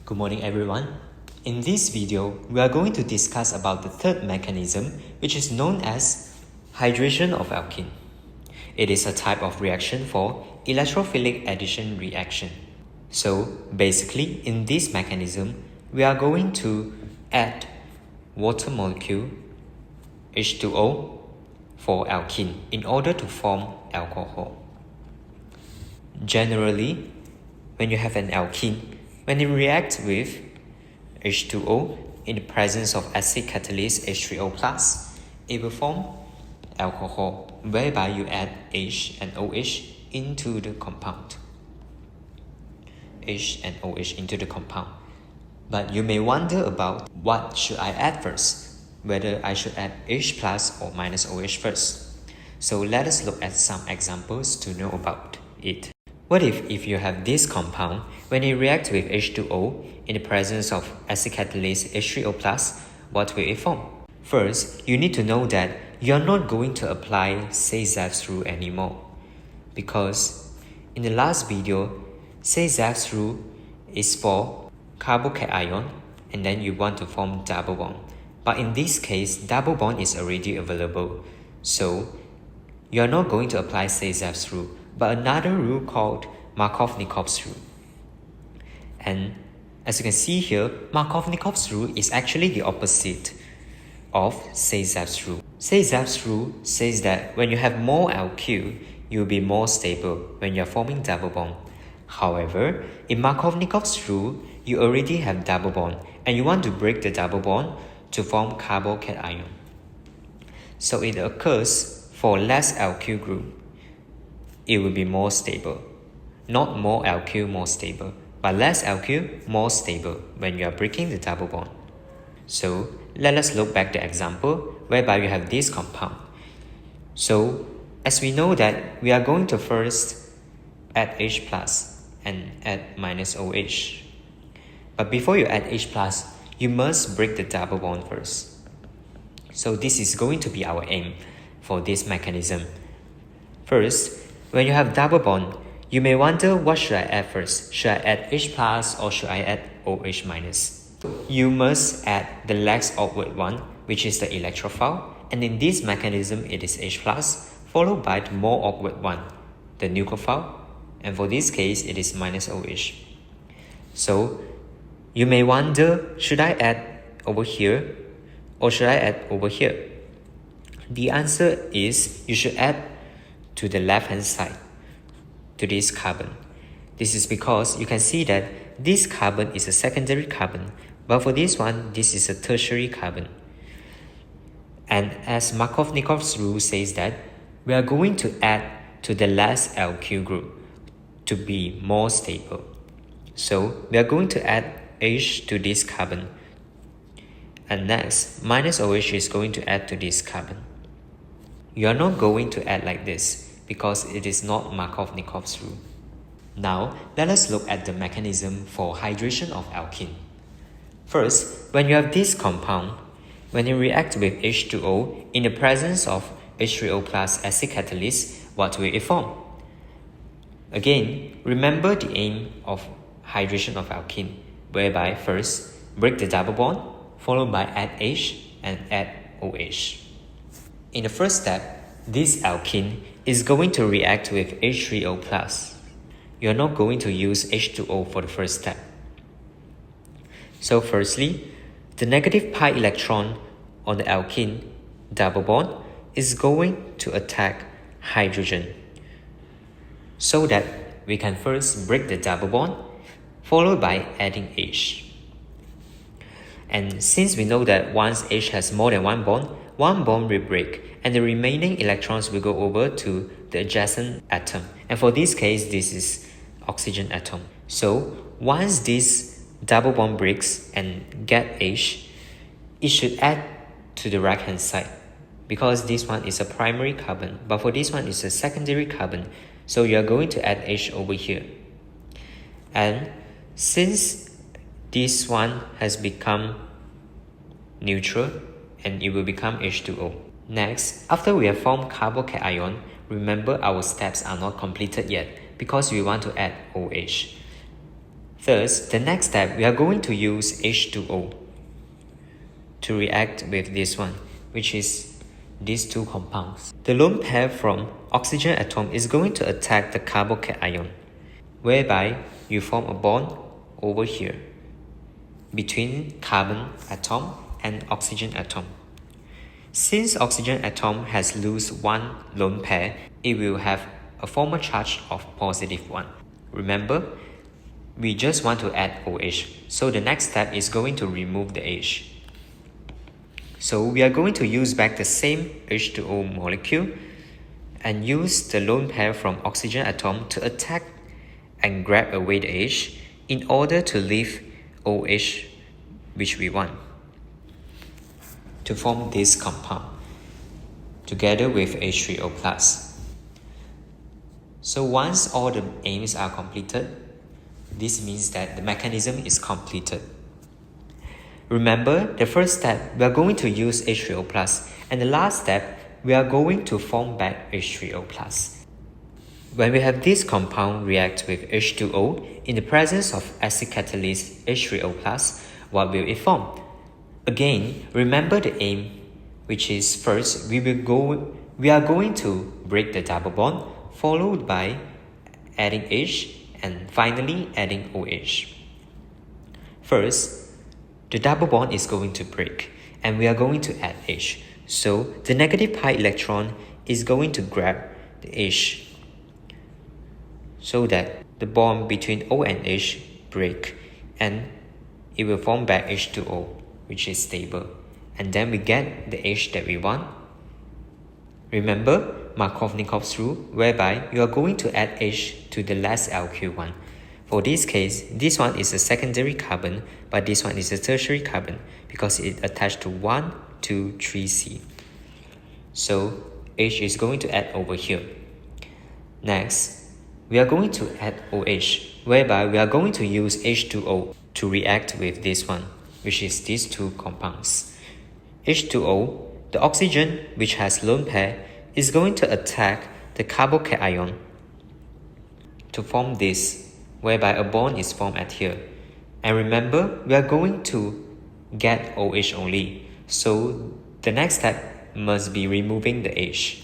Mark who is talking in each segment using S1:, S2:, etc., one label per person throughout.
S1: Good morning everyone. In this video, we are going to discuss about the third mechanism, which is known as hydration of alkene. It is a type of reaction for electrophilic addition reaction. So basically, in this mechanism, we are going to add water molecule H2O for alkene in order to form alcohol. Generally, when you have an alkene, when it reacts with H2O in the presence of acid catalyst H3O+, it will form alcohol, whereby you add H and OH into the compound. H and OH into the compound. But you may wonder about what should I add first, whether I should add H plus or minus OH first. So let us look at some examples to know about it. What if you have this compound, when it reacts with H2O in the presence of acid catalyst H3O+, what will it form? First, you need to know that you are not going to apply Say-Zapp's rule anymore, because in the last video, Say-Zapp's rule is for carbocation and then you want to form double bond. But in this case, double bond is already available, so you are not going to apply Say-Zapp's rule, but another rule called Markovnikov's rule. And as you can see here, Markovnikov's rule is actually the opposite of Say-Zapp's rule. Say-Zapp's rule says that when you have more alkyl, you will be more stable when you are forming double bond. However, in Markovnikov's rule, you already have double bond and you want to break the double bond to form carbocation. So it occurs for less alkyl group. It will be more stable. Not more alkyl, more stable, but less alkyl, more stable when you are breaking the double bond. So let us look back the example whereby you have this compound. So as we know that we are going to first add H plus and add minus OH. But before you add H plus, you must break the double bond first. So this is going to be our aim for this mechanism. First, when you have double bond, you may wonder what should I add first. Should I add H plus or should I add OH minus? You must add the less awkward one, which is the electrophile, and in this mechanism it is H plus, followed by the more awkward one, the nucleophile, and for this case it is minus OH. So you may wonder, should I add over here or should I add over here? The answer is you should add to the left hand side, to this carbon. This is because you can see that this carbon is a secondary carbon, but for this one, this is a tertiary carbon. And as Markovnikov's rule says that, we are going to add to the less alkyl group to be more stable. So we are going to add H to this carbon. And next, minus OH is going to add to this carbon. You are not going to add like this because it is not Markovnikov's rule. Now, let us look at the mechanism for hydration of alkene. First, when you have this compound, when it reacts with H2O in the presence of H3O plus acid catalyst, what will it form? Again, remember the aim of hydration of alkene, whereby first, break the double bond, followed by add H and add OH. In the first step, this alkene is going to react with H3O+. You are not going to use H2O for the first step. So firstly, the negative pi electron on the alkene double bond is going to attack hydrogen, so that we can first break the double bond, followed by adding H. And since we know that once H has more than one bond will break and the remaining electrons will go over to the adjacent atom. And for this case, this is oxygen atom. So once this double bond breaks and get H, it should add to the right hand side, because this one is a primary carbon, but for this one is a secondary carbon. So you are going to add H over here. And since this one has become neutral, and it will become H2O. Next, after we have formed carbocation, remember our steps are not completed yet because we want to add OH. Thus, the next step, we are going to use H2O to react with this one, which is these two compounds. The lone pair from oxygen atom is going to attack the carbocation, whereby you form a bond over here between carbon atom and oxygen atom. Since oxygen atom has lost one lone pair, it will have a formal charge of positive 1. Remember, we just want to add OH, so the next step is going to remove the H. So we are going to use back the same H2O molecule and use the lone pair from oxygen atom to attack and grab away the H in order to leave OH, which we want, to form this compound together with H3O+. So once all the aims are completed, this means that the mechanism is completed. Remember, the first step, we are going to use H3O+, and the last step, we are going to form back H3O+. When we have this compound react with H2O in the presence of acid catalyst H3O+, what will it form? Again, remember the aim, which is first, we are going to break the double bond, followed by adding H, and finally adding OH. First, the double bond is going to break and we are going to add H. So the negative pi electron is going to grab the H so that the bond between O and H break and it will form back H2O, which is stable. And then we get the H that we want. Remember Markovnikov's rule, whereby you are going to add H to the less alkyl one. For this case, this one is a secondary carbon, but this one is a tertiary carbon because it attached to 1, 2, 3C. So H is going to add over here. Next, we are going to add OH, whereby we are going to use H2O to react with this one, which is these two compounds. H2O, the oxygen, which has lone pair, is going to attack the carbocation to form this, whereby a bond is formed at here. And remember, we are going to get OH only, so the next step must be removing the H.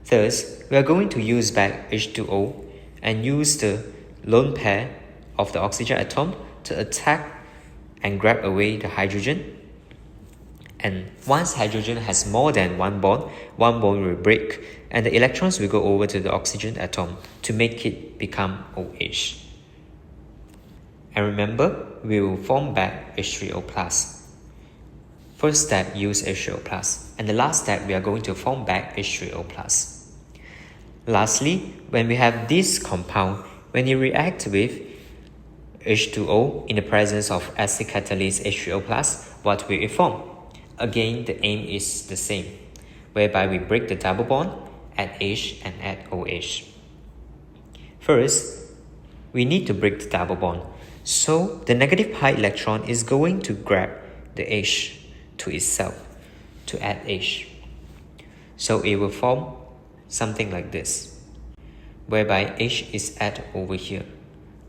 S1: Thus, we are going to use back H2O and use the lone pair of the oxygen atom to attack and grab away the hydrogen. And once hydrogen has more than one bond will break and the electrons will go over to the oxygen atom to make it become OH. And remember, we will form back H3O+. First step, use H3O+, and the last step, we are going to form back H3O+. Lastly, when we have this compound, when it reacts with H2O in the presence of acid catalyst H3O+, what will it form? Again, the aim is the same, whereby we break the double bond, add H and add OH. First, we need to break the double bond. So the negative pi electron is going to grab the H to itself to add H. So it will form something like this, whereby H is added over here,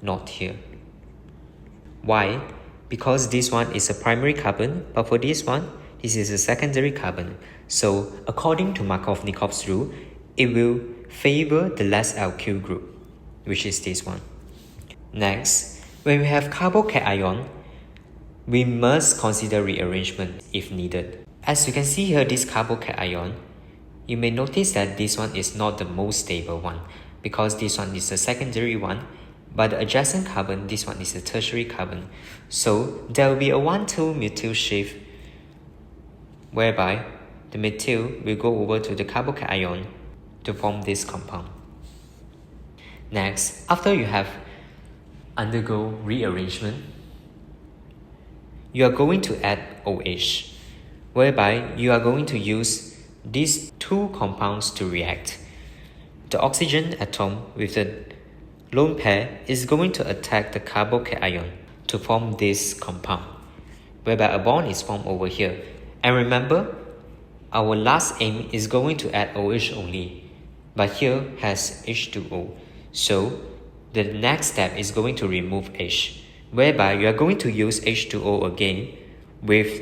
S1: not here. Why? Because this one is a primary carbon, but for this one, this is a secondary carbon. So according to Markovnikov's rule, it will favor the less alkyl group, which is this one. Next, when we have carbocation, we must consider rearrangement if needed. As you can see here, this carbocation, you may notice that this one is not the most stable one because this one is a secondary one, but the adjacent carbon, this one is a tertiary carbon. So there will be a 1,2 methyl shift whereby the methyl will go over to the carbocation to form this compound. Next, after you have undergo rearrangement, you are going to add OH, whereby you are going to use these two compounds to react. The oxygen atom with the lone pair is going to attack the carbocation to form this compound, whereby a bond is formed over here. And remember, our last aim is going to add OH only, but here has H2O. So The next step is going to remove H, whereby you are going to use H2O again with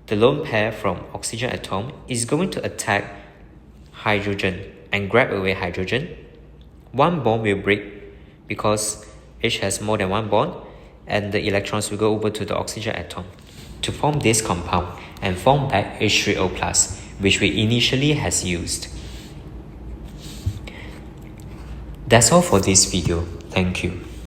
S1: the lone pair from oxygen atom is going to attack hydrogen and grab away hydrogen. One bond will break because H has more than one bond, and the electrons will go over to the oxygen atom to form this compound and form back H3O+, which we initially has used. That's all for this video. Thank you.